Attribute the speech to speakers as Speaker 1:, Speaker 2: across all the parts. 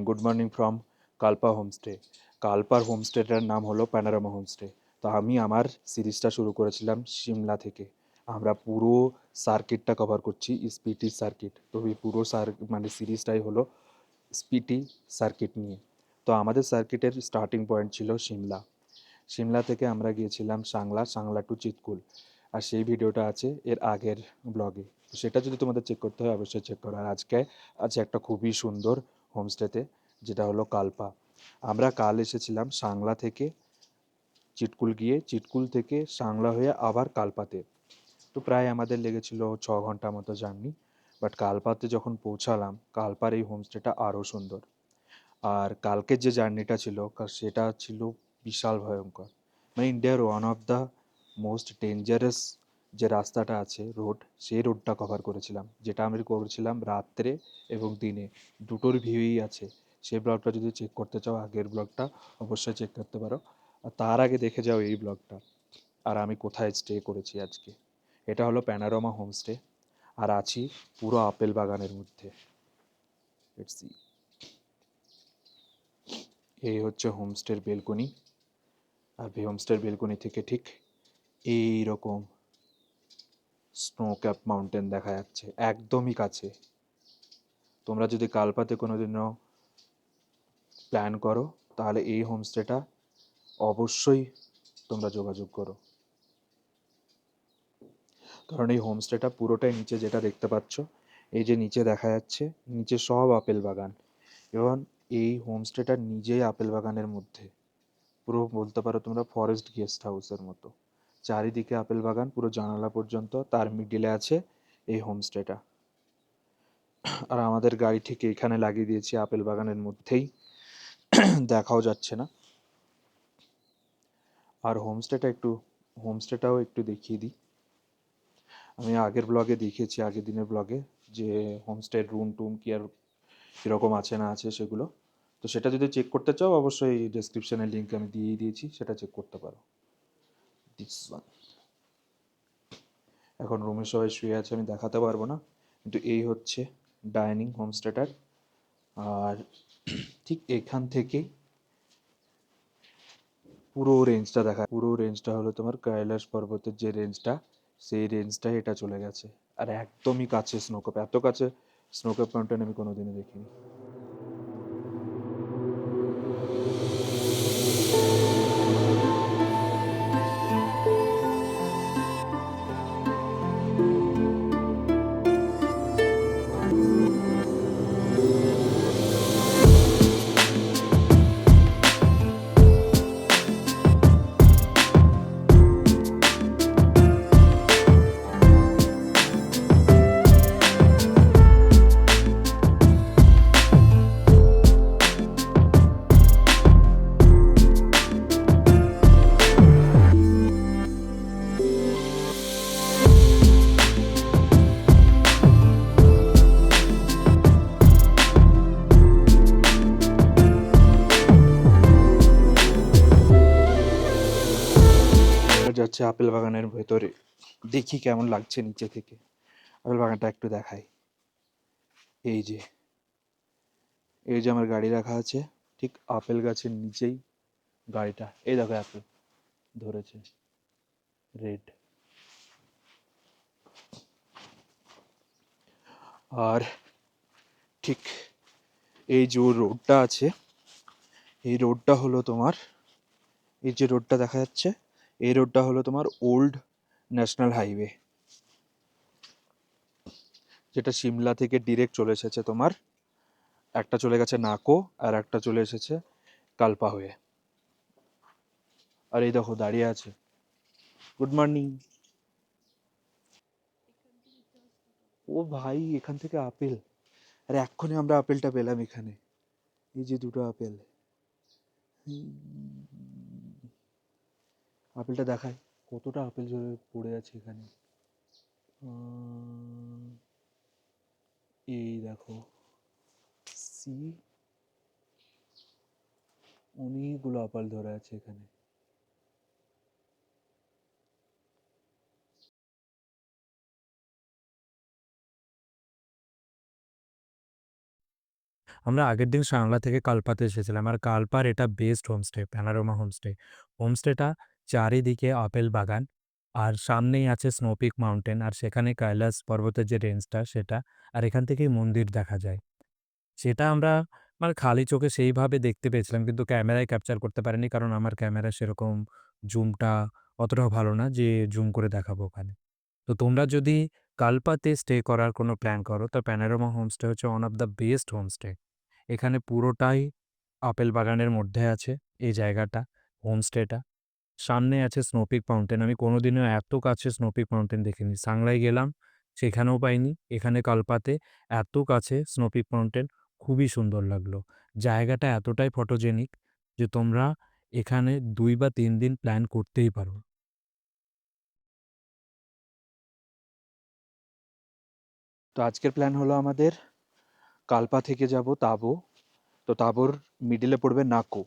Speaker 1: Good morning from Kalpa homestay. কালপার হোমস্টেটার নাম হলো প্যানোরামা হোমস্টে। তো আমি আমার সিরিজটা শুরু করেছিলাম সিমলা থেকে। আমরা পুরো সার্কিটটা কভার করছি, স্পিটি সার্কিট। তো এই পুরো মানে সিরিজটাই হলো স্পিটি সার্কিট নিয়ে। তো আমাদের সার্কিটের স্টার্টিং পয়েন্ট ছিল সিমলা। সিমলা থেকে আমরা গিয়েছিলাম সাংলা, সাংলা টু চিতকুল। আর সেই ভিডিওটা আছে এর আগের ব্লগে। তো সেটা যদি তোমাদের চেক করতে হয় অবশ্যই চেক করো। আর আজকে আছে একটা খুবই সুন্দর হোমস্টেতে, যেটা হলো কালপা। আমরা কাল এসেছিলাম সাংলা থেকে চিটকুল গিয়ে, চিটকুল থেকে সাংলা হয়ে আবার কালপাতে। তো প্রায় আমাদের লেগেছিল 6 ঘন্টা মতো জার্নি। বাট কালপাতে যখন পৌঁছালাম, কালপার এই হোমস্টেটা আরও সুন্দর। আর কালকের যে জার্নিটা ছিল সেটা ছিল বিশাল ভয়ঙ্কর। মানে ইন্ডিয়ার one of the most dangerous যে রাস্তাটা আছে, রোড, সেই রোডটা কভার করেছিলাম, যেটা আমি করেছিলাম রাত্রে এবং দিনে, দুটোর ভিউই আছে। সেই ব্লগটা যদি চেক করতে চাও, আগের ব্লগটা অবশ্যই চেক করতে পারো। আর তার আগে দেখে যাও এই ব্লগটা। আর আমি কোথায় স্টে করেছি আজকে। এটা হলো প্যানোরামা হোমস্টে। আর আছি পুরো আপেল বাগানের মধ্যে। Let's see. এই হচ্ছে হোমস্টের বেলকনি। আর হোমস্টের বেলকনি থেকে ঠিক এই রকম স্নো ক্যাপ মাউন্টেন দেখা যাচ্ছে একদমই কাছে। তোমরা যদি কালপাতে কোনোদিনও প্ল্যান করো, তাহলে এই হোমস্টেটা অবশ্যই তোমরা যোগাযোগ করো। কারণ এই হোমস্টেটা পুরোটাই নিচে, যেটা দেখতে পাচ্ছ, এই যে নিচে দেখা যাচ্ছে, নিচে সব আপেল বাগান। এবং এই হোমস্টেটা নিজেই আপেল বাগানের মধ্যে, পুরো বলতে পারো তোমরা ফরেস্ট গেস্ট হাউসের মতো। চারিদিকে আপেল বাগান, পুরো জানালা পর্যন্ত, তার মিডিলে আছে এই হোমস্টেটা। আর আমাদের গাড়ি ঠিক এইখানে লাগিয়ে দিয়েছি আপেল বাগানের মধ্যেই, দেখাও যাচ্ছে না। আর হোমস্টেটাও একটু দেখিয়ে দিই। আমি আগের ব্লগে দেখিয়েছি, আগের দিনের ব্লগে, যে হোমস্টের রুম টুম কি আর কীরকম আছে না আছে সেগুলো। তো সেটা যদি চেক করতে চাও অবশ্যই ডেসক্রিপশানের লিঙ্ক আমি দিয়েই দিয়েছি, সেটা চেক করতে পারো। This one. এখন রুমে সবাই শুয়ে আছে, আমি দেখাতে পারবো না, কিন্তু এই হচ্ছে ডাইনিং হোমস্টেটার। আর ঠিক এখান থেকেই পুরো রেঞ্জটা দেখা, পুরো রেঞ্জটা হলো তোমার কৈলাস পর্বতের যে রেঞ্জটা, সেই রেঞ্জটাই এটা চলে গেছে। আর একদমই কাছে স্নোক্যাপ, এত কাছে স্নোক্যাপ মাউন্টেন আমি কোনোদিনও দেখিনি। যাচ্ছে আপেল বাগানের ভেতরে, দেখি কেমন লাগছে নিচে থেকে। আপেল বাগানটা একটু দেখাই। এই যে, এই যে আমার গাড়ি রাখা আছে, ঠিক আপেল গাছের নিচেই গাড়িটা। এই দেখো আপেল ধরেছে, রেড। আর ঠিক এই যে রোডটা আছে, এই রোডটা হলো তোমার, এই যে রোডটা দেখা যাচ্ছে, এই রোডটা হলো তোমার ওল্ড ন্যাশনাল হাইওয়ে, যেটা সিমলা থেকে ডিরেক্ট চলে এসেছে তোমার। একটা চলে গেছে নাকো, আর একটা চলে এসেছে কালপা হয়ে। আর এই দেখো দাঁড়িয়ে আছে। Good morning. ও ভাই, এখান থেকে আপেল! আরে এক্ষুনি আমরা আপেলটা পেলাম এখানে। এই যে দুটো আপেল, আপেলটা দেখায় কতটা আপেল ঝরে পড়ে আছে এখানে। এই দেখো, সি, অনেকগুলো আপেল ধরে আছে এখানে।
Speaker 2: আমরা আগের দিন সাংলা থেকে কালপাতে এসেছিলাম। আর কালপার এটা বেস্ট হোমস্টে, প্যানোরামা হোমস্টে। হোমস্টেটা চারিদিকে আপেল বাগান, আর সামনেই আছে স্নো পিক মাউন্টেন, আর সেখানে কৈলাস পর্বতের যে রেঞ্জটা সেটা, আর এখান থেকেই মন্দির দেখা যায়। সেটা আমরা মানে খালি চোখে সেইভাবে দেখতে পেয়েছিলাম, কিন্তু ক্যামেরায় ক্যাপচার করতে পারিনি, কারণ আমার ক্যামেরা সেরকম জুমটা অতটাও ভালো না যে জুম করে দেখাবো ওখানে। তো তোমরা যদি কালপাতে স্টে করার কোনো প্ল্যান করো, তো প্যানোরামা হোমস্টে হচ্ছে one of the best homestay. এখানে পুরোটাই আপেল বাগানের মধ্যে আছে এই জায়গাটা, হোমস্টেটা। সামনে আছে স্নো পিক মাউন্টেন। আমি কোনোদিনও এত কাছে স্নো পিক মাউন্টেন দেখিনি। সাংলায় গেলাম, সেখানেও পাইনি। এখানে কালপাতে এত কাছে স্নো পিক মাউন্টেন, খুবই সুন্দর লাগলো। জায়গাটা এতটাই ফটোজেনিক যে তোমরা এখানে ২ বা ৩ দিন প্ল্যান করতেই পারো।
Speaker 1: তো আজকের প্ল্যান হলো আমাদের কালপা থেকে যাব তাবো। তো তাবোর মিডিলে পড়বে নাকো।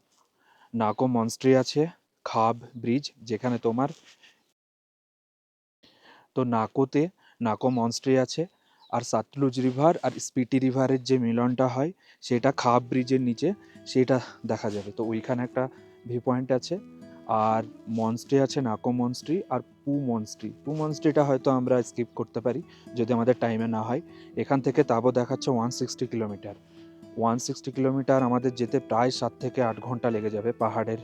Speaker 1: নাকো মনস্ট্রি আছে, খাব ব্রিজ যেখানে তোমার, তো নাকোতে নাকো মনস্ট্রি আছে, আর সাতলুজ রিভার আর স্পিটি রিভারের যে মিলনটা হয় সেটা খাব ব্রিজের নিচে সেটা দেখা যাবে। তো ওইখানে একটা ভিউ পয়েন্ট আছে। আর মনস্ট্রি আছে নাকো মনস্ট্রি আর পু মনস্ট্রিটা হয়তো আমরা স্কিপ করতে পারি যদি আমাদের টাইমে না হয়। এখান থেকে তাবো দেখাচ্ছে 160 কিলোমিটার। 160 কিলোমিটার আমাদের যেতে প্রায় 7 থেকে 8 ঘন্টা লেগে যাবে পাহাড়ের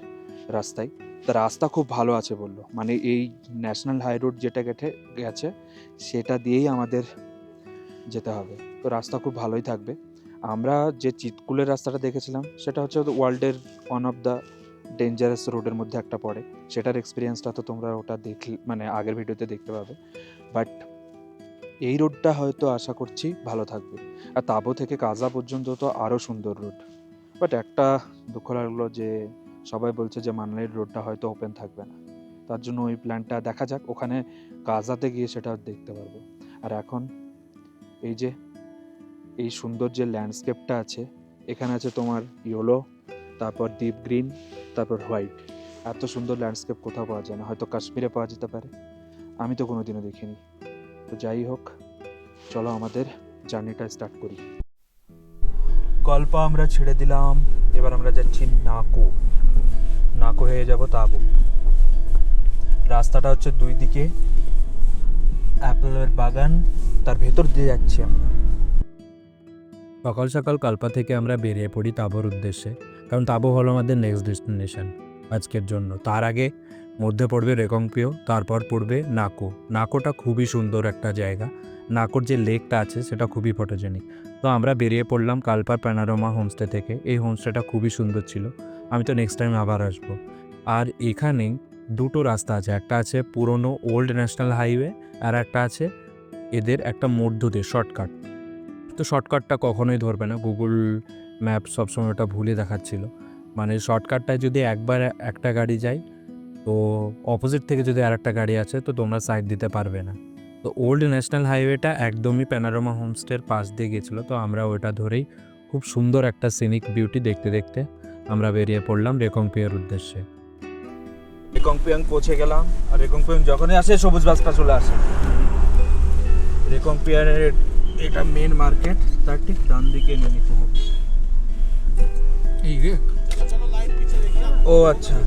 Speaker 1: রাস্তায়। তা রাস্তা খুব ভালো আছে বললো, মানে এই ন্যাশনাল হাই রোড যেটা গেছে সেটা দিয়েই আমাদের যেতে হবে। তো রাস্তা খুব ভালোই থাকবে। আমরা যে চিতকুলের রাস্তাটা দেখেছিলাম সেটা হচ্ছে ওয়ার্ল্ডের ওয়ান অফ দ্য ডেঞ্জারাস রোডের মধ্যে একটা পড়ে। সেটার এক্সপিরিয়েন্সটা তো তোমরা ওটা দেখলে মানে আগের ভিডিওতে দেখতে পাবে। বাট এই রোডটা হয়তো আশা করছি ভালো থাকবে। আর তাবো থেকে কাজা পর্যন্ত তো আরও সুন্দর রোড। বাট একটা দুঃখ লাগলো যে সবাই বলছে যে মানালির রোডটা হয়তো ওপেন থাকবে না। তার জন্য ওই প্ল্যানটা দেখা যাক, ওখানে কাজাতে গিয়ে সেটা দেখতে পারবো। আর এখন এই যে এই সুন্দর যে ল্যান্ডস্কেপটা আছে, এখানে আছে তোমার ইয়েলো, তারপর ডিপ গ্রিন, তারপর হোয়াইট। এত সুন্দর ল্যান্ডস্কেপ কোথাও পাওয়া যায় না, হয়তো কাশ্মীরে পাওয়া যেতে পারে, আমি তো কোনোদিনও দেখিনি। তো যাই হোক, চলো আমাদের জার্নিটা স্টার্ট করি। কল্পা আমরা ছেড়ে দিলাম, এবার আমরা যাচ্ছি নাকো। নাকো হয়ে যাব তাবো। রাস্তাটা হচ্ছে দুই দিকে অ্যাপেলের বাগান, তার ভেতর দিয়ে যাচ্ছি আমরা।
Speaker 2: সকাল সকাল কালপা থেকে আমরা বেরিয়ে পড়ি তাবোর উদ্দেশ্যে, কারণ তাবো হলো আমাদের নেক্সট ডেস্টিনেশন আজকের জন্য। তার আগে মধ্যে পড়বে রেকংপিও, তারপর পড়বে নাকো। নাকোটা খুবই সুন্দর একটা জায়গা। নাকোর যে লেকটা আছে সেটা খুবই ফটোজেনিক। তো আমরা বেরিয়ে পড়লাম কালপার প্যানোরামা হোমস্টে থেকে। এই হোমস্টেটা খুবই সুন্দর ছিল, আমি তো নেক্সট টাইম আবার আসবো। আর এখানে দুটো রাস্তা আছে, একটা আছে পুরনো ওল্ড ন্যাশনাল হাইওয়ে, আর একটা আছে এদের একটা মধ্য দিয়ে শর্টকাট। তো শর্টকাটটা কখনোই ধরবে না, গুগল ম্যাপ সবসময় ওটা ভুলে দেখাচ্ছিল। মানে শর্টকাটটায় যদি একবার একটা গাড়ি যায়, তো অপোজিট থেকে যদি আর একটা গাড়ি আছে তো তোমরা সাইড দিতে পারবে না। তো ওল্ড ন্যাশনাল হাইওয়েটা একদমই প্যানোরামা হোমস্টের পাশ দিয়ে গেছিলো, তো আমরা ওটা ধরেই খুব সুন্দর একটা সিনিক বিউটি দেখতে দেখতে আমরা বেরিয়ে পড়লাম রেকংপিওর উদ্দেশ্যে।
Speaker 1: রেকংপিয়াং পৌঁছে গেলাম। আর রেকংপিয়াং যখনই আসে সবুজ বাসটা চলে আসে। রেকংপিয়ারের এটা মেন মার্কেট, তার ঠিক ডান দিকে নিয়ে নিতে হবে।
Speaker 3: এই রে
Speaker 1: ও আচ্ছা,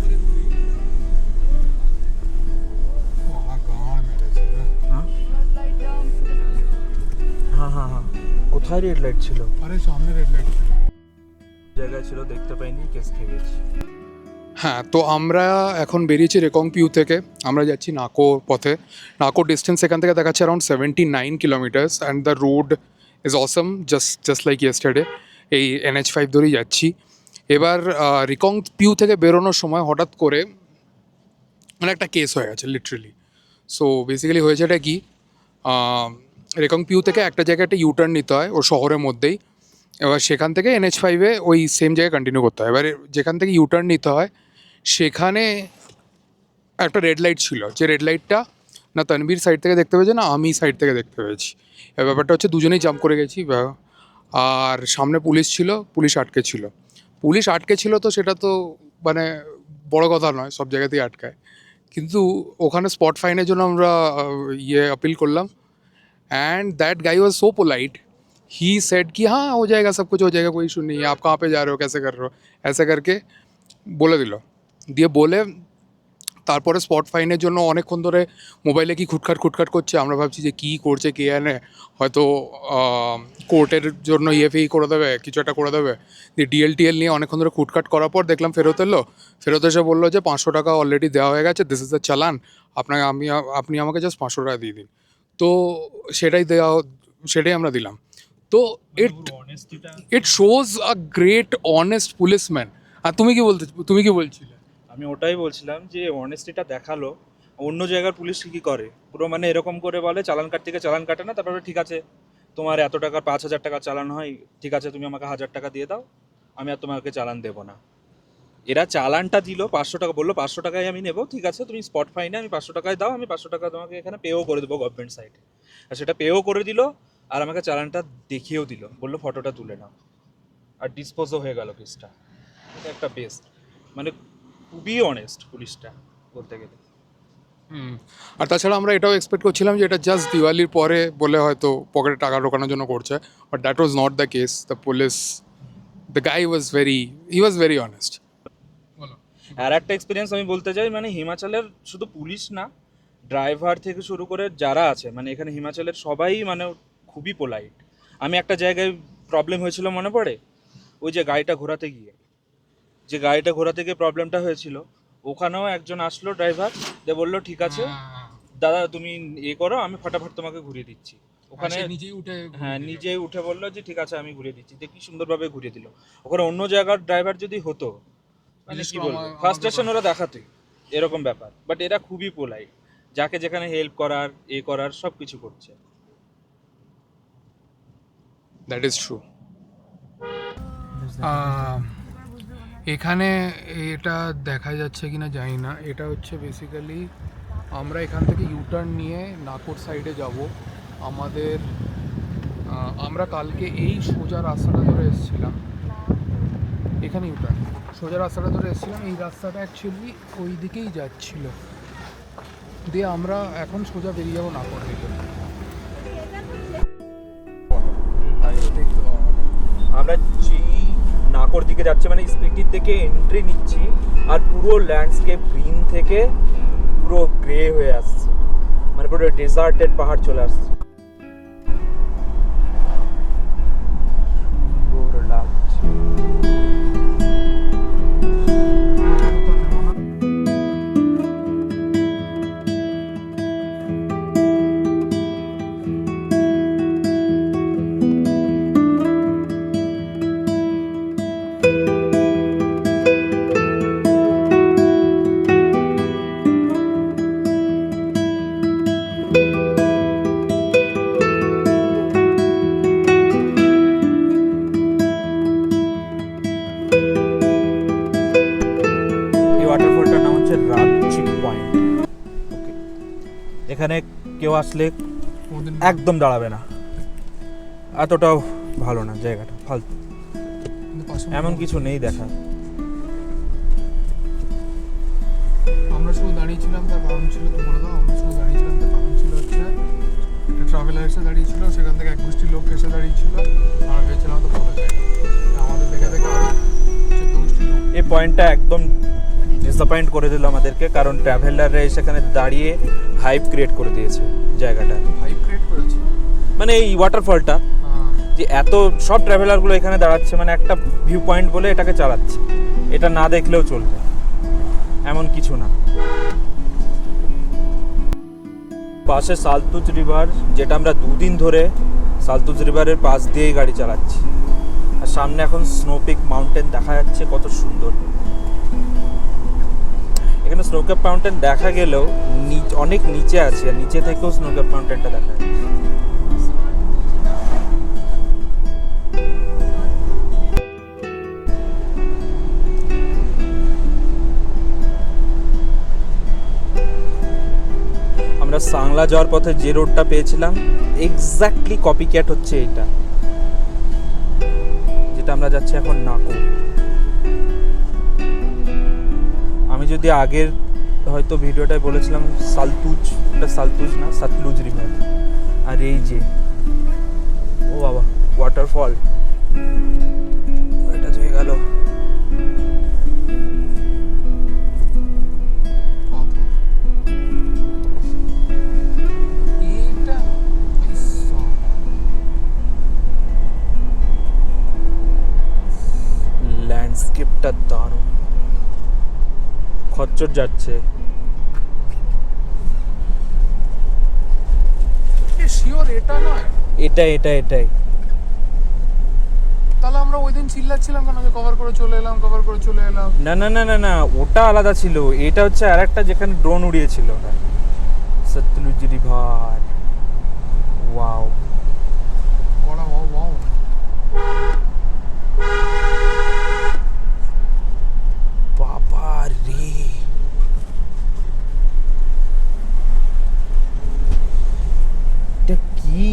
Speaker 3: গাঁড় মেরেছে রে।
Speaker 1: হ্যাঁ হ্যাঁ হ্যাঁ হ্যাঁ, কোথায় রেড লাইট ছিল?
Speaker 3: আরে সামনে রেড লাইট ছিল।
Speaker 1: জায়গায় ছিল, দেখতে পাইনি, কেস খেয়ে গেছি।
Speaker 3: হ্যাঁ, তো আমরা এখন বেরিয়েছি রেকংপিউ থেকে। আমরা যাচ্ছি নাকো পথে। নাকো ডিস্টেন্স এখান থেকে দেখাচ্ছে around 79 kilometres and the road is Assam, just like yesterday. এই NH5 ধরেই যাচ্ছি। এবার রিকংপিউ থেকে বেরোনোর সময় হঠাৎ করে মানে একটা কেস হয়ে গেছে লিটারেলি। সো বেসিক্যালি হয়েছেটা কি, রেকংপিউ থেকে একটা জায়গায় একটা ইউটার্ন নিতে হয় ওর শহরের মধ্যেই। এবার সেখান থেকে NH5-এ ওই সেম জায়গায় কন্টিনিউ করতে হয়। এবারে যেখান থেকে ইউটার্ন নিতে হয় সেখানে একটা রেড লাইট ছিল, যে রেড লাইটটা না তানবীর সাইড থেকে দেখতে পেয়েছে না আমি সাইড থেকে দেখতে পেয়েছি। এবার ব্যাপারটা হচ্ছে দুজনেই জাম্প করে গেছি। আর সামনে পুলিশ ছিল, পুলিশ আটকে ছিল, তো সেটা তো মানে বড় কথা নয়, সব জায়গাতেই আটকায়। কিন্তু ওখানে স্পট ফাইনের জন্য আমরা আপিল করলাম। And that guy was so polite, he said कि हाँ हो जाएगा, सब कुछ हो जाएगा, कोई इशू नहीं है, आप कहाँ पे जा रहे हो, कैसे कर रहे हो, ऐसे करके বলে দিল। দিয়ে বলে তারপরে স্পট ফাইনের জন্য অনেকক্ষণ ধরে মোবাইলে কি খুটখাট করছে, আমরা ভাবছি যে কী করছে কে জানে, হয়তো কোর্টের জন্য ইএফএই করে দেবে, কিছু একটা করে দেবে। দিয়ে ডিএল নিয়ে অনেকক্ষণ ধরে খুটখাট করার পর দেখলাম ফেরত এলো। ফেরত এসে বললো যে 500 টাকা অলরেডি দেওয়া হয়ে গেছে, দিস ইজ দ্য চালান, আপনি আমাকে জাস্ট 500 টাকা দিয়ে দিন। তো সেটাই আমরা দিলাম। তো it shows a great honest policeman. আর তুমি কি বলছিলে?
Speaker 1: আমি ওটাই বলছিলাম যে অনেস্টিটা দেখালো। অন্য জায়গার পুলিশ কি করে, পুরো মানে এরকম করে বলে চালান কাটতে গিয়ে চালান কাটে না, তারপরে ঠিক আছে তোমার এত টাকার 5,000 টাকা চালান হয়, ঠিক আছে তুমি আমাকে 1,000 টাকা দিয়ে দাও, আমি আর তোমাকে চালান দেবো না। এরা চালানটা দিল 500 টাকা, বললো 500 টাকায় আমি নেবো, ঠিক আছে তুমি স্পট ফাইনে আমি 500 টাকায় দাও, আমি 500 টাকা তোমাকে এখানে পেও করে দেবো গভর্নমেন্ট সাইডে। আর সেটা পেও করে দিল, আর আমাকে চালানটা দেখিয়েও দিল, বললো ফটোটা তুলে নাও, আর ডিসপোজও হয়ে গেল কেসটা। এটা একটা বেস্ট, মানে খুবই অনেস্ট পুলিশটা বলতে গেলে।
Speaker 3: আর তাছাড়া আমরা এটাও এক্সপেক্ট করছিলাম যে এটা জাস্ট দিওয়ালির পরে বলে হয়তো পকেটে টাকা ঢোকানোর জন্য করছে, but that was not the case. The guy was very honest.
Speaker 1: আর একটা এক্সপিরিয়েন্স আমি বলতে চাই, মানে হিমাচলের শুধু পুলিশ না, ড্রাইভার থেকে শুরু করে যারা আছে, মানে এখানে হিমাচলের সবাই মানে খুবই পোলাইট। আমি একটা জায়গায় প্রবলেম হয়েছিল মনে পড়ে, ওই যে গাড়িটা ঘোরাতে গিয়ে প্রবলেমটা হয়েছিল, ওখানেও একজন আসলো ড্রাইভার, দিয়ে বললো ঠিক আছে দাদা তুমি করো, আমি ফটাফট তোমাকে ঘুরিয়ে দিচ্ছি। ওখানে নিজেই উঠে বললো যে ঠিক আছে আমি ঘুরিয়ে দিচ্ছি, দেখি সুন্দরভাবে ঘুরিয়ে দিল। ওখানে অন্য জায়গার ড্রাইভার যদি হতো, মানে কি বলবো, ফার্স্ট স্টেশন ওরা দেখাতোই এরকম ব্যাপার। বাট এরা খুবই পোলাইট, যাকে যেখানে হেল্প করার করার সব কিছু করছে।
Speaker 3: That is true. এখানে এটা দেখা যাচ্ছে কিনা জানি না, এটা হচ্ছে বেসিক্যালি আমরা এখান থেকে ইউটার্ন নিয়ে নাকোর সাইডে যাব। আমরা কালকে এই সোজা রাস্তাটা ধরে এসেছিলাম, এখানে ইউটার্ন সোজা রাস্তাটা ধরে এসেছিলাম, এই রাস্তাটা অ্যাকচুয়ালি ওই দিকেই যাচ্ছিল। দিয়ে আমরা এখন সোজা বেরিয়ে যাবো নাকোর দিকে।
Speaker 1: আমরা নাকোর দিকে যাচ্ছি, মানে স্পিটির থেকে এন্ট্রি নিচ্ছি, আর পুরো ল্যান্ডস্কেপ গ্রিন থেকে পুরো গ্রে হয়ে আসছে, মানে পুরো ডেজার্টেড পাহাড় চলে আসছে। সুন্দর লাগছে। ওয়াটারফলটার নাম হচ্ছে রাজচিক পয়েন্ট। ওকে, এখানে কেউ আসলে একদম দাঁড়াবে না, এতটাও ভালো না জায়গাটা, ফালতু, এমন কিছু নেই দেখা।
Speaker 3: আমরা শুধু দাঁড়িয়েছিলাম, তার কারণ ছিল তো বলে দাও, আমরা শুধু দাঁড়িয়েছিলাম তার কারণ ছিল হচ্ছে একটা ট্রাভেলার এসে দাঁড়িয়েছিল, সেখান থেকে এক গোষ্ঠীর লোক এসে দাঁড়িয়েছিল, আমরা ভেবেছিলাম তো বলা যায় আমাদের দেখে আরো 14 গোষ্ঠীর লোক।
Speaker 1: এই পয়েন্টটা একদম ডিসঅ্যাপয়েন্ট করে দিল আমাদেরকে, কারণ ট্রাভেলাররা সেখানে দাঁড়িয়ে হাইপ ক্রিয়েট করে দিয়েছে জায়গাটা।
Speaker 3: হাইপ ক্রিয়েট করেছে
Speaker 1: মানে এই ওয়াটারফলটা, যে এত সব ট্রাভেলারগুলো এখানে দাঁড়াচ্ছে, মানে একটা ভিউ পয়েন্ট বলে এটাকে চালাচ্ছে, এটা না দেখলেও চলবে এমন কিছু না। পাশে সালতুজ রিভার, যেটা আমরা 2 দিন ধরে সালতুজ রিভারের পাশ দিয়েই গাড়ি চালাচ্ছি, আর সামনে এখন স্নোপিক মাউন্টেন দেখা যাচ্ছে, কত সুন্দর। এখানে স্নোক্যাপ মাউন্টেন দেখা গেলেও অনেক নিচে আছে, আর নিচে থেকেও স্নোক্যাপ মাউন্টেনটা দেখা যাচ্ছে। আমরা সাংলা যাওয়ার পথে যে রোডটা পেয়েছিলাম এক্স্যাক্টলি কপি ক্যাট হচ্ছে এইটা, যেটা আমরা যাচ্ছি এখন নাকো। আমি যদি আগের হয়তো ভিডিওটায় বলেছিলাম সালতুজ, এটা সালতুজ না, সতলুজ রিভার। আর এই যে ও বাবা ওয়াটারফল, এটা হয়ে গেল। ল্যান্ডস্কেপটা দারুণ, খচ্চর যাচ্ছে।
Speaker 3: শিওর এটা নয়?
Speaker 1: এটাই।
Speaker 3: তাহলে আমরা ওই দিন চিল্লাচ্ছিলাম কেন যে কভার করে চলে এলাম?
Speaker 1: না, ওটা আলাদা ছিল। এটা হচ্ছে আর একটা যেখানে ড্রোন উড়িয়েছিল, সতলুজ রিভার। Wow,
Speaker 3: wow.
Speaker 1: বাবা রে, এটা কি?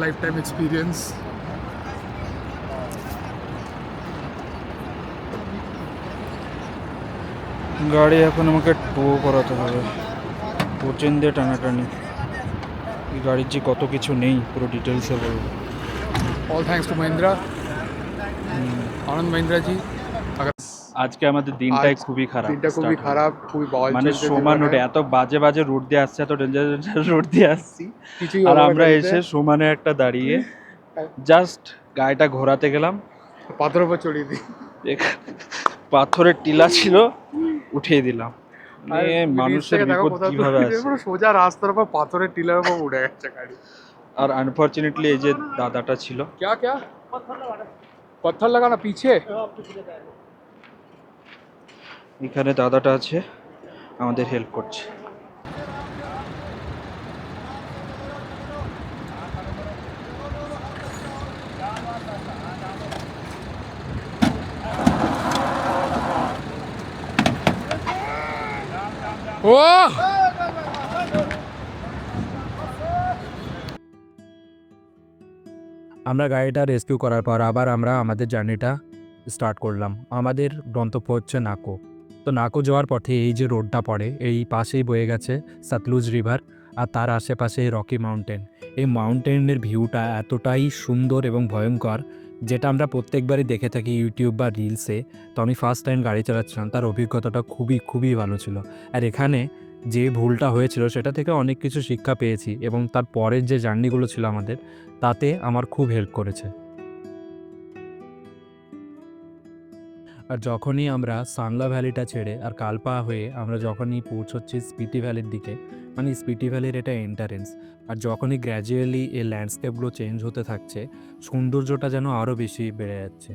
Speaker 3: Lifetime experience.
Speaker 1: গাড়ি এখন আমাকে টো করাতে হবে, কোচেন দিয়ে টানাটানি। এই গাড়ির যে কত কিছু নেই পুরো ডিটেলসে বলবো।
Speaker 3: অল থ্যাঙ্কস টু মহিন্দ্রা, আনন্দ মহিন্দ্রা জি।
Speaker 1: আজকে আমাদের দিনটাই খুবই খারাপ,
Speaker 3: দিনটা খুবই খারাপ, খুবই বল
Speaker 1: মানে সমান রোডে এত বাজে রুট দিয়ে আসছে, এত ডেঞ্জার রুট দিয়ে আসছি,
Speaker 3: কিছুই
Speaker 1: আর
Speaker 3: হলো না
Speaker 1: আমরা
Speaker 3: গাড়িতে।
Speaker 1: এসে সমানে একটা দাঁড়িয়ে জাস্ট গাড়িটা ঘোরাতে গেলাম,
Speaker 3: পাথরের উপর চড়িয়ে দিই।
Speaker 1: পাথরের টিলা ছিল, উঠিয়ে দিলাম।
Speaker 3: আর
Speaker 1: মানুষের
Speaker 3: দেখো
Speaker 1: বিপদ
Speaker 3: কোথাও
Speaker 1: কিভাবে
Speaker 3: থেকে
Speaker 1: আসে।
Speaker 3: পুরো সোজা রাস্তার উপর পাথরের টিলার উপর উঠে গেছে গাড়ি।
Speaker 1: আর আনফরচুনেটলি এই যে দাদাটা ছিল,
Speaker 3: क्या पत्थर लगाना पीछे।
Speaker 1: এখানে দাদাটা আছে, আমাদের হেল্প করছে।
Speaker 3: ओ
Speaker 2: আমরা গাড়িটা রেস্কিউ করার পর আবার আমরা আমাদের জার্নিটা স্টার্ট করলাম। আমাদের গন্তব্য হচ্ছে নাকো। তো নাকো যাওয়ার পথে এই যে রোডটা পড়ে, এই পাশেই বয়ে গেছে সতলুজ রিভার, আর তার আশেপাশে রকি মাউন্টেন। এই মাউন্টেনের ভিউটা এতটাই সুন্দর এবং ভয়ঙ্কর, যেটা আমরা প্রত্যেকবারই দেখে থাকি ইউটিউব বা রিলসে। তো আমি ফার্স্ট টাইম গাড়ি চালাচ্ছিলাম, তার অভিজ্ঞতাটা খুবই ভালো ছিল। আর এখানে যে ভুলটা হয়েছিল সেটা থেকে অনেক কিছু শিক্ষা পেয়েছি, এবং তার পরের যে জার্নিগুলো ছিল আমাদের, তাতে আমার খুব হেল্প করেছে। আর যখনই আমরা সাংলা ভ্যালিটা ছেড়ে আর কালপা হয়ে আমরা যখনই পৌঁছচ্ছি স্পিতি ভ্যালির দিকে, মানে স্পিতি ভ্যালির এটা এন্টারেন্স, আর যখনই গ্র্যাজুয়ালি এই ল্যান্ডস্কেপগুলো চেঞ্জ হতে থাকছে, সৌন্দর্যটা যেন আরও বেশি বেড়ে যাচ্ছে।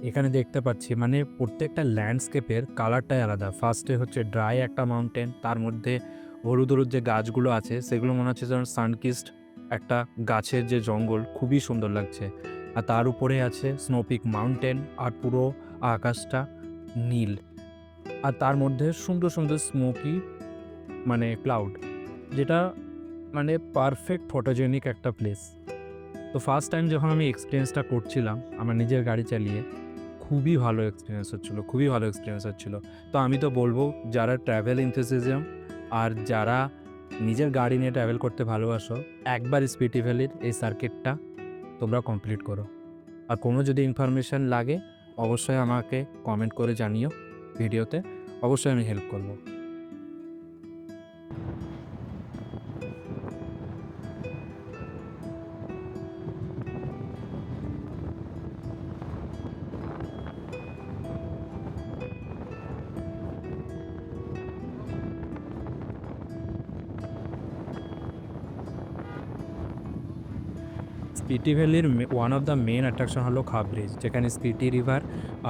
Speaker 2: এখানে দেখতে পাচ্ছি মানে প্রত্যেকটা ল্যান্ডস্কেপের কালারটাই আলাদা। ফার্স্টে হচ্ছে ড্রাই একটা মাউন্টেন, তার মধ্যে হলুদ হলুদ যে গাছগুলো আছে সেগুলো মনে হচ্ছে যেন সানকিস্ট একটা গাছের যে জঙ্গল খুবই সুন্দর লাগছে। আর তার উপরে আছে স্নোপিক মাউন্টেন আর পুরো আকাশটা নীল। আর তার মধ্যে সুন্দর সুন্দর স্মোকি মানে ক্লাউড, যেটা মানে পারফেক্ট ফটোজেনিক একটা প্লেস। তো ফার্স্ট টাইম যখন আমি এক্সপিরিয়েন্সটা করছিলাম আমার নিজের গাড়ি চালিয়ে, খুবই ভালো এক্সপিরিয়েন্স হচ্ছিলো, খুবই ভালো এক্সপিরিয়েন্স হচ্ছিলো। তো আমি তো বলবো যারা ট্র্যাভেল এনথুসিয়াজম আর যারা নিজের গাড়ি নিয়ে ট্রাভেল করতে ভালোবাসো, একবার স্পিটি ভ্যালির এই সার্কিটটা তোমরা কমপ্লিট করো। আর কোনো যদি ইনফরমেশান লাগে অবশ্যই আমাকে কমেন্ট করে জানিও ভিডিওতে, অবশ্যই আমি হেল্প করবো। স্পিটি ভ্যালির one of the main attraction হলো খাব ব্রিজ, যেখানে স্পিটি রিভার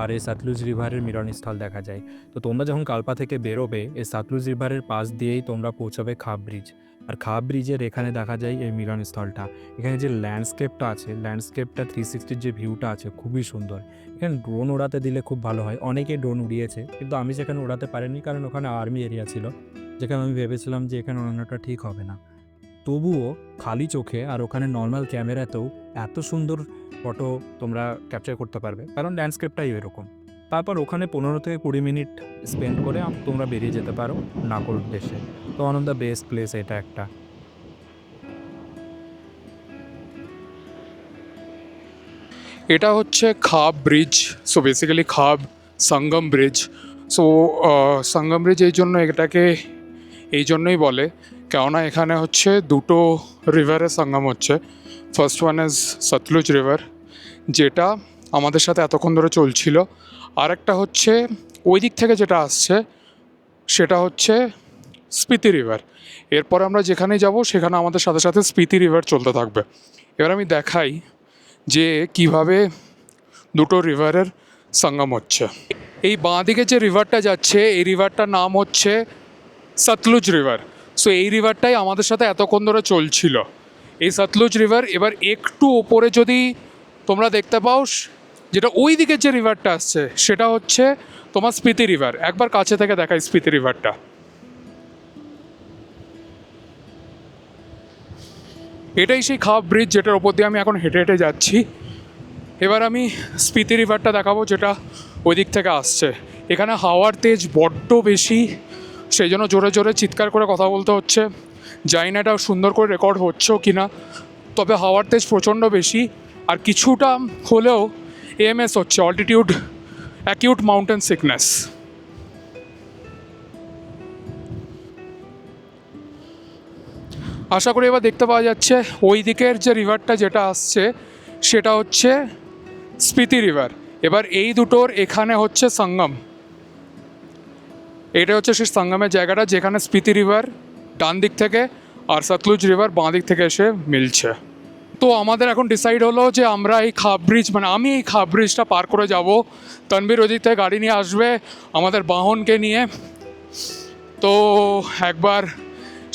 Speaker 2: আর এই সাতলুজ রিভারের মিলনস্থল দেখা যায়। তো তোমরা যখন কালপা থেকে বেরোবে এই সাতলুজ রিভারের পাশ দিয়েই তোমরা পৌঁছাবে খাব ব্রিজ। আর খাব ব্রিজের এখানে দেখা যায় এই মিলনস্থলটা। এখানে যে ল্যান্ডস্কেপটা আছে, ল্যান্ডস্কেপটা 360 যে ভিউটা আছে খুবই সুন্দর। এখানে ড্রোন ওড়াতে দিলে খুব ভালো হয়, অনেকে ড্রোন উড়িয়েছে কিন্তু আমি সেখানে ওড়াতে পারিনি, কারণ ওখানে আর্মি এরিয়া ছিল, যেখানে আমি ভেবেছিলাম যে এখানে ওড়ানোটা ঠিক হবে না। তবুও খালি চোখে আর ওখানে নর্মাল ক্যামেরাতেও এত সুন্দর ফটো তোমরা ক্যাপচার করতে পারবে, কারণ ল্যান্ডস্কেপটাই এরকম। তারপর ওখানে 15 থেকে 20 মিনিট স্পেন্ড করে তোমরা বেরিয়ে যেতে পারো নাকোর উদ্দেশ্যে। তো one of the best place এটা একটা।
Speaker 3: এটা হচ্ছে খাব ব্রিজ, সো বেসিক্যালি খাব সঙ্গম ব্রিজ। সো সঙ্গম ব্রিজ এই জন্যই বলে, কেননা এখানে হচ্ছে দুটো রিভারের সঙ্গম হচ্ছে। First one is Sutlej river, যেটা আমাদের সাথে এতক্ষণ ধরে চলছিল। আর একটা হচ্ছে ওই দিক থেকে যেটা আসছে সেটা হচ্ছে স্পিতি রিভার। এরপর আমরা যেখানে যাব সেখানে আমাদের সাথে সাথে স্পিতি রিভার চলতে থাকবে। এবার আমি দেখাই যে কিভাবে দুটো রিভারের সঙ্গম হচ্ছে। এই বাঁ দিকে যে রিভারটা যাচ্ছে এই রিভারটার নাম হচ্ছে সতলুজ রিভার। সো এই রিভারটাই আমাদের সাথে এতক্ষণ ধরে চলছিল, এই সতলুজ রিভার। এবার একটু ওপরে যদি তোমরা দেখতে পাও, যেটা ওই দিকের যে রিভারটা আসছে সেটা হচ্ছে তোমার স্পিতি রিভার। একবার কাছে থেকে দেখাই স্পিতি রিভারটা। এটাই সেই খাব ব্রিজ যেটার ওপর দিয়ে আমি এখন হেঁটে হেঁটে যাচ্ছি। এবার আমি স্পিতি রিভারটা দেখাবো, যেটা ওই দিক থেকে আসছে। এখানে হাওয়ার তেজ বড্ড বেশি, সেই জন্য জোরে জোরে চিৎকার করে কথা বলতে হচ্ছে। জানি না এটা সুন্দর করে রেকর্ড হচ্ছেও কি না, তবে হাওয়ার তেজ প্রচণ্ড বেশি। আর কিছুটা হলেও এএমএস হচ্ছে, অল্টিটিউড অ্যাকিউট মাউন্টেন সিকনেস। আশা করি এবার দেখতে পাওয়া যাচ্ছে ওই দিকের যে রিভারটা যেটা আসছে সেটা হচ্ছে স্পিতি রিভার। এবার এই দুটোর এখানে হচ্ছে সঙ্গম। এটা হচ্ছে সেই সঙ্গমের জায়গাটা যেখানে স্পিতি রিভার ডান দিক থেকে আর সতলুজ রিভার বাঁ দিক থেকে এসে মিলছে। তো আমাদের এখন ডিসাইড হলো যে আমরা এই খাব ব্রিজ, মানে আমি এই খাব ব্রিজটা পার করে যাব। তানবীর ওদিক থেকে গাড়ি নিয়ে আসবে আমাদের বাহনকে নিয়ে। তো একবার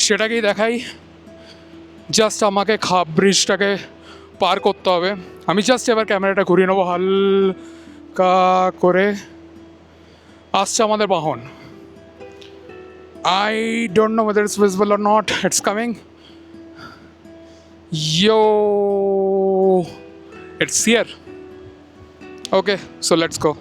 Speaker 3: সেটাকেই দেখাই। জাস্ট আমাকে খাব ব্রিজটাকে পার করতে হবে। আমি জাস্ট এবার ক্যামেরাটা ঘুরিয়ে নেবো হালকা করে। আসছে আমাদের বাহন। I don't know whether it's visible or not. It's coming. Yo, it's here. Okay, so let's go.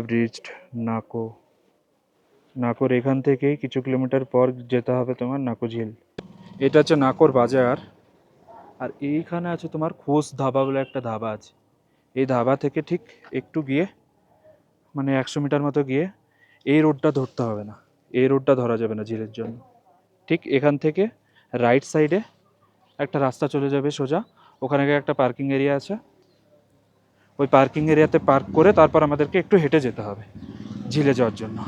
Speaker 1: Have reached Nako. নাকোর এখান থেকেই কিছু কিলোমিটার পর যেতে হবে তোমার নাকো ঝিল। এটা হচ্ছে নাকোর বাজার। আর এইখানে আছে তোমার খোস ধাবা বলে একটা ধাবা আছে। এই ধাবা থেকে ঠিক একটু গিয়ে, মানে 100 মিটার মতো গিয়ে, এই রোডটা ধরতে হবে না, এই রোডটা ধরা যাবে না ঝিলের জন্য। ঠিক এখান থেকে রাইট সাইডে একটা রাস্তা চলে যাবে সোজা, ওখানে গিয়ে একটা পার্কিং এরিয়া আছে, ওই পার্কিং এরিয়াতে পার্ক করে তারপর আমাদেরকে একটু হেঁটে যেতে হবে ঝিলে যাওয়ার জন্য।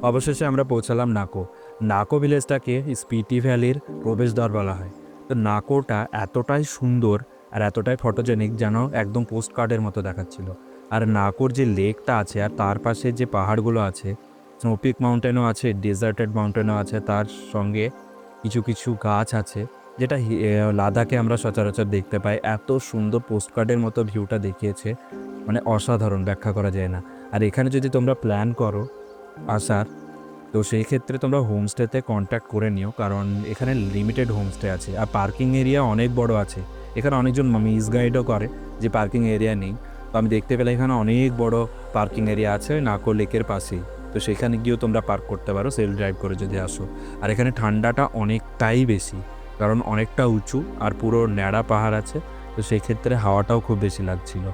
Speaker 2: অবশেষে আমরা পৌঁছালাম নাকো। নাকো ভিলেজটাকে স্পিটি ভ্যালির প্রবেশদ্বার বলা হয়। তো নাকোটা এতটাই সুন্দর আর এতটাই ফটোজেনিক যেন একদম পোস্ট কার্ডের মতো দেখাচ্ছিল। আর নাকোর যে লেকটা আছে আর তার পাশে যে পাহাড়গুলো আছে, স্নোপিক মাউন্টেনও আছে, ডেজার্টেড মাউন্টেনও আছে, তার সঙ্গে কিছু কিছু গাছ আছে, যেটা লাদাখে আমরা সচরাচর দেখতে পাই। এত সুন্দর পোস্ট কার্ডের মতো ভিউটা দেখিয়েছে, মানে অসাধারণ, ব্যাখ্যা করা যায় না। আর এখানে যদি তোমরা প্ল্যান করো আসার, তো সেই ক্ষেত্রে তোমরা হোমস্টেতে কন্ট্যাক্ট করে নিও, কারণ এখানে লিমিটেড হোমস্টে আছে আর পার্কিং এরিয়া অনেক বড় আছে। এখানে অনেকজন মিসগাইডও করে যে পার্কিং এরিয়া নেই, তো আমি দেখতে পেলাম এখানে অনেক বড় পার্কিং এরিয়া আছে নাকো লেকের পাশেই। তো সেখানে গিয়েও তোমরা পার্ক করতে পারো সেলফ ড্রাইভ করে যদি আসো। আর এখানে ঠান্ডাটা অনেকটাই বেশি, কারণ অনেকটা উঁচু আর পুরো ন্যাড়া পাহাড় আছে, তো সেই ক্ষেত্রে হাওয়াটাও খুব বেশি লাগছিল।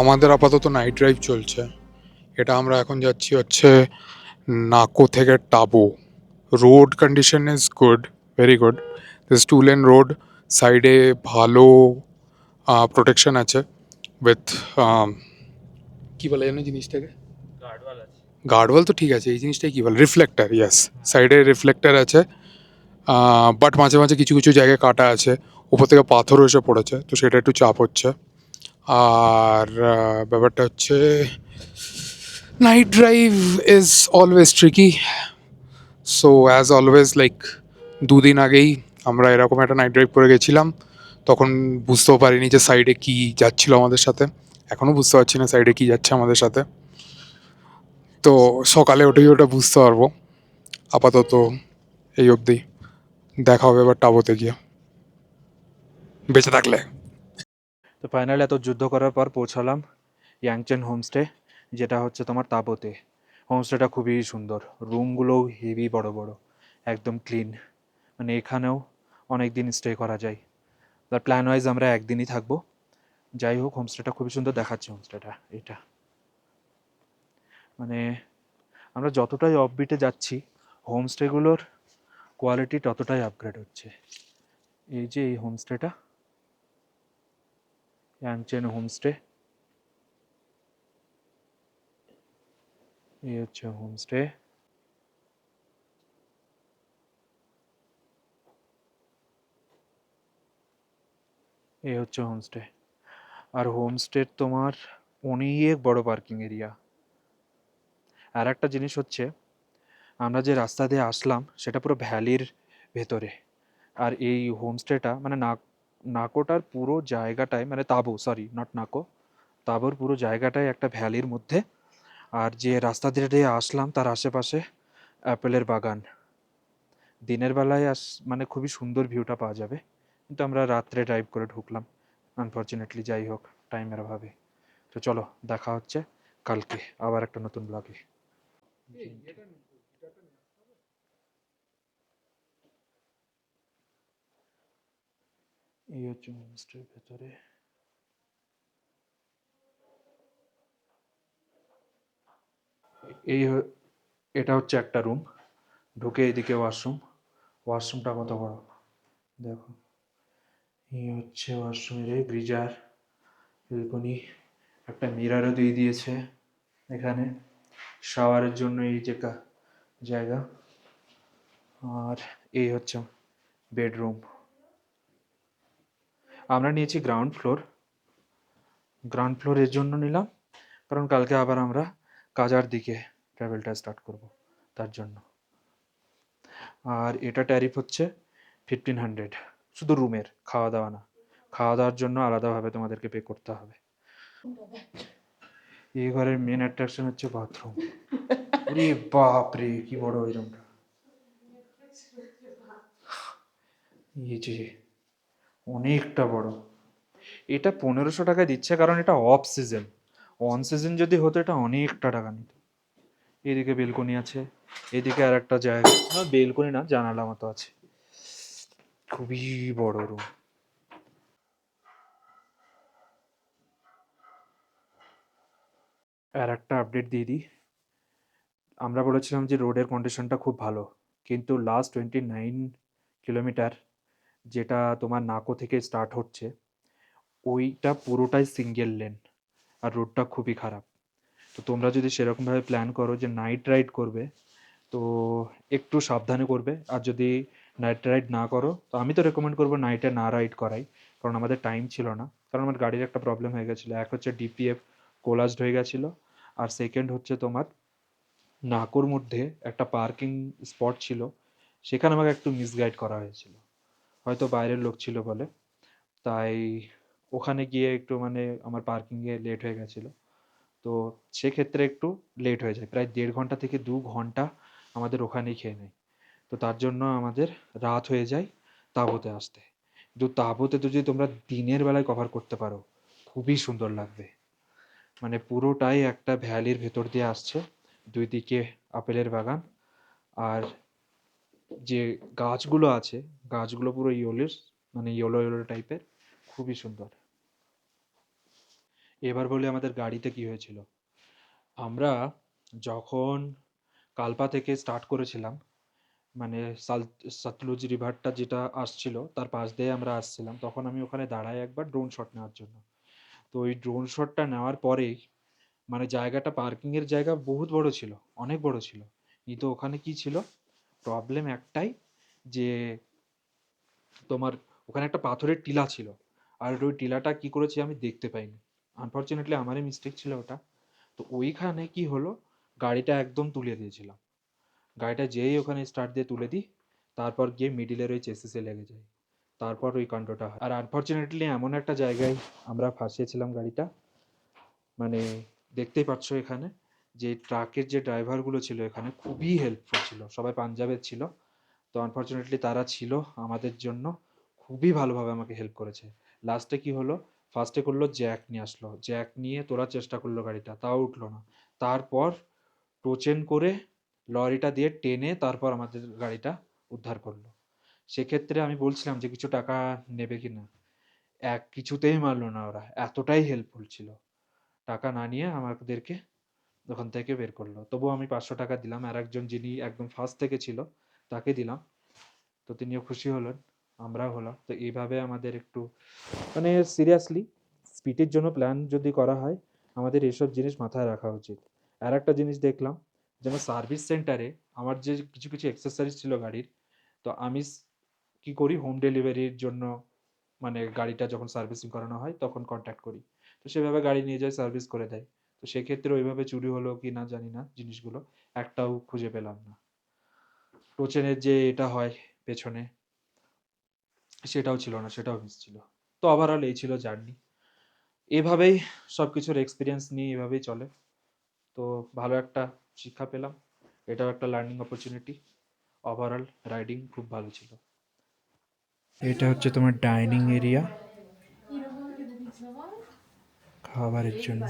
Speaker 3: আমাদের আপাতত নাইট ড্রাইভ চলছে। এটা আমরা এখন যাচ্ছি হচ্ছে নাকো থেকে টাবো। Road condition is good, very good. This 2 lane road, সাইডে ভালো প্রোটেকশন আছে উইথ কী বলে জানো জিনিসটাকে, গার্ডওয়াল তো ঠিক আছে, এই জিনিসটাই কী বলে, রিফ্লেক্টার, ইয়েস, সাইডে রিফ্লেক্টার আছে। বাট মাঝে মাঝে কিছু কিছু জায়গায় কাটা আছে, উপর থেকে পাথরও এসে পড়েছে, তো সেটা একটু চাপ হচ্ছে। আর ব্যাপারটা হচ্ছে night drive is always tricky. So as always, like 2 দিন আগেই আমরা এরকম একটা নাইট ড্রাইভ করে গেছিলাম, তখন বুঝতেও পারিনি যে সাইডে কী যাচ্ছিল আমাদের সাথে। এখনও বুঝতে পারছি না সাইডে কী যাচ্ছে আমাদের সাথে। তো সকালে উঠেই ওটা বুঝতে পারবো। আপাতত এই অবধি, দেখা হবে এবার টাবোতে গিয়ে, বেঁচে থাকলে।
Speaker 1: তো ফাইনালি এত যুদ্ধ করার পর পৌঁছালাম ইয়াংচেন হোমস্টে, যেটা হচ্ছে তোমার তাবোতে। হোমস্টেটা খুবই সুন্দর, রুমগুলোও হেভি বড় বড়, একদম ক্লিন, মানে এখানেও অনেক দিন স্টে করা যায়। তার প্ল্যান ওয়াইজ আমরা একদিনই থাকবো। যাই হোক, হোমস্টেটা খুবই সুন্দর দেখাচ্ছে। হোমস্টেটা এটা মানে আমরা যতটাই অফবিটে যাচ্ছি, হোমস্টেগুলোর কোয়ালিটি ততটাই আপগ্রেড হচ্ছে। এই যে এই হোমস্টেটা, ইয়াংচেন হোমস্টে, এই হচ্ছে হোমস্টে। এই হচ্ছে হোমস্টে। আর হোমস্টের তোমার অনেক বড় পার্কিং এরিয়া। আর একটা জিনিস হচ্ছে, আমরা যে রাস্তা দিয়ে আসলাম সেটা পুরো ভ্যালির ভেতরে। আর এই হোমস্টেটা মানে নাকোটার পুরো জায়গাটায়, মানে তাঁবু, সরি নট নাকো, তাঁবুর পুরো জায়গাটাই একটা ভ্যালির মধ্যে। আর যে রাস্তা দিয়ে আসলাম তার আশেপাশে অ্যাপেলের বাগান। দিনের বেলায় মানে খুবই সুন্দর ভিউটা পাওয়া যাবে, কিন্তু আমরা রাত্রে ড্রাইভ করে ঢুকলাম আনফর্চুনেটলি। যাই হোক, টাইমের অভাবে। তো চলো, দেখা হচ্ছে কালকে আবার একটা নতুন ব্লগে। এই হচ্ছে হোমস্টের ভেতরে। এই এটা হচ্ছে একটা রুম। ঢুকে এদিকে ওয়াশরুম। ওয়াশরুমটা কত বড় দেখো। এই হচ্ছে ওয়াশরুমের গ্রিজার, বেলকনি, একটা মিরারও দিয়ে দিয়েছে এখানে, শাওয়ারের জন্য এই যে জায়গা। আর এই হচ্ছে বেডরুম। আমরা নিয়েছি গ্রাউন্ড ফ্লোর। গ্রাউন্ড ফ্লোর এর জন্য নিলাম কারণ কালকে আবার আমরা কাজার দিকে ট্রাভেলটা স্টার্ট করব, তার জন্য। আর এটা ট্যারিফ হচ্ছে 1500, শুধু রুমের, খাওয়া দাওয়া না। খাওয়া দাওয়ার জন্য আলাদাভাবে তোমাদেরকে পে করতে হবে। এই ঘরের মেন অ্যাট্রাকশন হচ্ছে বাথরুম। আরে বাপ রে, কি বড় ওই রুমটা! এই যে অনেকটা বড়। এটা 1500 টাকায় দিচ্ছে কারণ এটা অফ সিজন। অন সিজন যদি হতো এটা অনেকটা টাকা নিত। এদিকে বেলকনি আছে, এদিকে আর একটা জায়গা, বেলকনি না, জানালা মতো আছে। খুবই বড় রুম। আর একটা আপডেট দিয়ে দিই, আমরা বলেছিলাম যে রোডের কন্ডিশনটা খুব ভালো, কিন্তু লাস্ট 29 কিলোমিটার যেটা তোমার নাকো থেকে স্টার্ট হচ্ছে, ওইটা পুরোটাই সিঙ্গেল লেন, আর রোডটা খুবই খারাপ। তো তোমরা যদি সেরকমভাবে প্ল্যান করো যে নাইট রাইড করবে, তো একটু সাবধানে করবে। আর যদি নাইট রাইড না করো, তো আমি তো রেকমেন্ড করবো নাইটে না রাইড করাই, কারণ আমাদের টাইম ছিল না। কারণ আমার গাড়ির একটা প্রবলেম হয়ে গেছিলো, এক হচ্ছে ডিপিএফ কোলাজড হয়ে গেছিলো, আর সেকেন্ড হচ্ছে তোমার নাকোর মধ্যে একটা পার্কিং স্পট ছিল, সেখানে আমাকে একটু মিসগাইড করা হয়েছিল, হয়তো বাইরের লোক ছিল বলে। তাই ওখানে গিয়ে একটু মানে আমার পার্কিংয়ে লেট হয়ে গেছিলো। তো সেক্ষেত্রে একটু লেট হয়ে যায়, প্রায় 1.5 ঘন্টা থেকে 2 ঘন্টা আমাদের ওখানেই খেয়ে নেয়। তো তার জন্য আমাদের রাত হয়ে যায় তাঁবুতে আসতে। কিন্তু তাঁবুতে তো যদি তোমরা দিনের বেলায় কভার করতে পারো, খুবই সুন্দর লাগবে। মানে পুরোটাই একটা ভ্যালির ভেতর দিয়ে আসছে, দুই দিকে আপেলের বাগান। আর যে গাছগুলো আছে, গাছগুলো পুরো ইয়েলোর, মানে ইয়েলো ইয়েলো টাইপের, খুবই সুন্দর। এবার বলি আমাদের গাড়িতে কি হয়েছিল। আমরা যখন কালপা থেকে স্টার্ট করেছিলাম, মানে সতলুজ রিভারটা যেটা আসছিল তার পাশ দিয়ে আমরা আসছিলাম, তখন আমি ওখানে দাঁড়াই একবার ড্রোন শট নেওয়ার জন্য। তো ওই ড্রোন শটটা নেওয়ার পরেই মানে জায়গাটা, পার্কিংয়ের জায়গা বহুত বড় ছিল, অনেক বড় ছিল। কিন্তু ওখানে কি ছিল, প্রবলেম একটাই, যে তোমার ওখানে একটা পাথরের টিলা ছিল, আর ওই টিলাটা কি করেছে আমি দেখতে পাইনি। আনফর্চুনেটলি আমারই মিস্টেক ছিল ওটা। তো ওইখানে কি হলো, গাড়িটা একদম তুলে দিয়েছিলাম। গাড়িটা যেই ওখানে স্টার্ট দিয়ে তুলে দিই, তারপর গিয়ে মিডিলের ওই চেসিসে লেগে যায়, তারপর ওই কাণ্ডটা হয়। আর আনফর্চুনেটলি এমন একটা জায়গায় আমরা ফাঁসিয়েছিলাম গাড়িটা, মানে দেখতেই পাচ্ছ এখানে যে ট্রাকের যে ড্রাইভারগুলো ছিল এখানে খুবই হেল্পফুল ছিল, সবাই পাঞ্জাবের ছিল। তো আনফর্চুনেটলি তারা ছিল আমাদের জন্য, খুবই ভালোভাবে আমাকে হেল্প করেছে। লাস্টে কি হলো, ফার্স্টে করলো জ্যাক নিয়ে আসলো, জ্যাক নিয়ে তোলার চেষ্টা করলো গাড়িটা, তাও উঠলো না। তারপর টোচেন করে লরিটা দিয়ে টেনে তারপর আমাদের গাড়িটা উদ্ধার করলো। সেক্ষেত্রে আমি বলছিলাম যে কিছু টাকা নেবে কি না, কিছুতেই মানলো না, ওরা এতটাই হেল্পফুল ছিল। টাকা না নিয়ে আমাদেরকে ওখান থেকে বের করলো। তবুও আমি 500 টাকা দিলাম, আর একজন যিনি একদম ফার্স্ট থেকে ছিল তাকে দিলাম। তো তিনিও খুশি হলেন, আমরাও হলাম। তো এইভাবে আমাদের একটু মানে সিরিয়াসলি স্পিডের জন্য প্ল্যান যদি করা হয়, আমাদের এসব জিনিস মাথায় রাখা উচিত। আর একটা জিনিস দেখলাম, যেমন সার্ভিস সেন্টারে আমার যে কিছু কিছু অ্যাক্সেসরিজ ছিল গাড়ির, তো আমি কি করি, হোম ডেলিভারির জন্য মানে গাড়িটা যখন সার্ভিসিং করানো হয় তখন কন্ট্যাক্ট করি। তো সেভাবে গাড়ি নিয়ে যায়, সার্ভিস করে দেয়। তো সেক্ষেত্রে ওইভাবে চুরি হলো কি না জানি না, জিনিসগুলো একটাও খুঁজে পেলাম না। টোচেনের যে এটা হয় পেছনে, সেটাও ছিল না, সেটাও মিস ছিল। তো ওভারঅল এই ছিল জার্নি। এভাবেই সব কিছুর এক্সপিরিয়েন্স নিয়ে এভাবেই চলে। তো ভালো একটা শিক্ষা পেলাম, এটাও একটা লার্নিং অপরচুনিটি। ওভারঅল রাইডিং খুব ভালো ছিল। এটা হচ্ছে তোমার ডাইনিং এরিয়া খাবারের জন্য।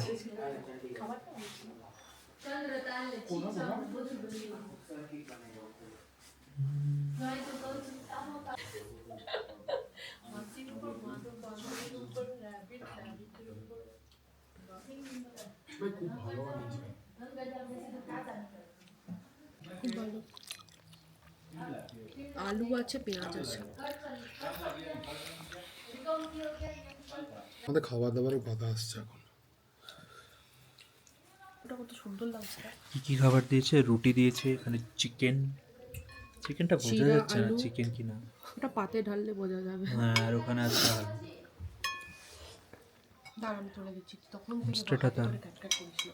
Speaker 4: খুব ভালো। আলু আছে, পেঁয়াজ আছে।
Speaker 3: আমাদের খাবার দাবারের কথা আসছে এখন।
Speaker 4: ওটা কত সুন্দর লাগছে।
Speaker 1: কি কি খাবার দিয়েছে? রুটি দিয়েছে, এখানে চিকেন, চিকেনটা বোঝা
Speaker 4: জিরা,
Speaker 1: যাচ্ছে না
Speaker 4: আলু।
Speaker 1: চিকেন কিনা।
Speaker 4: ওটা পাতে ঢাললে বোঝা যাবে।
Speaker 1: হ্যাঁ, আর ওখানে আছে আলু।
Speaker 4: দাঁড়া আমি তুলে দিচ্ছি, তখন থেকে
Speaker 1: হোমস্টেটা
Speaker 4: হাতে
Speaker 1: দারুণ।
Speaker 4: ধরে ক্যাটক্যাট করিস না।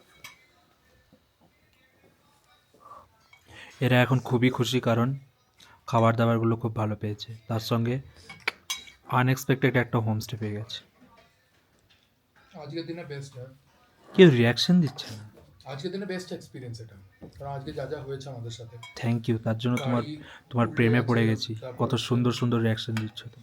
Speaker 1: এরা এখন খুবই খুশি, কারণ খাবার দাবারগুলো খুব ভালো পেয়েছে, তার সঙ্গে আনএক্সপেক্টেড একটা হোমস্টে পেয়ে গেছে।
Speaker 3: আজকের দিনে বেস্ট
Speaker 1: কেউ রিয়াকশন দিচ্ছে না।
Speaker 3: আজকের দিনে বেস্ট এক্সপিরিয়েন্স এটা, কারণ আজকে যা যা হয়েছে আমাদের সাথে।
Speaker 1: থ্যাংক ইউ, তার জন্য তোমার
Speaker 3: গাড়ি
Speaker 1: তোমার
Speaker 3: উল্টে
Speaker 1: প্রেমে পড়ে
Speaker 3: গেছে,
Speaker 1: গেছি।
Speaker 3: তারপর
Speaker 1: কত
Speaker 3: হচ্ছে-
Speaker 1: সুন্দর সুন্দর রিয়াকশন দিচ্ছ তো।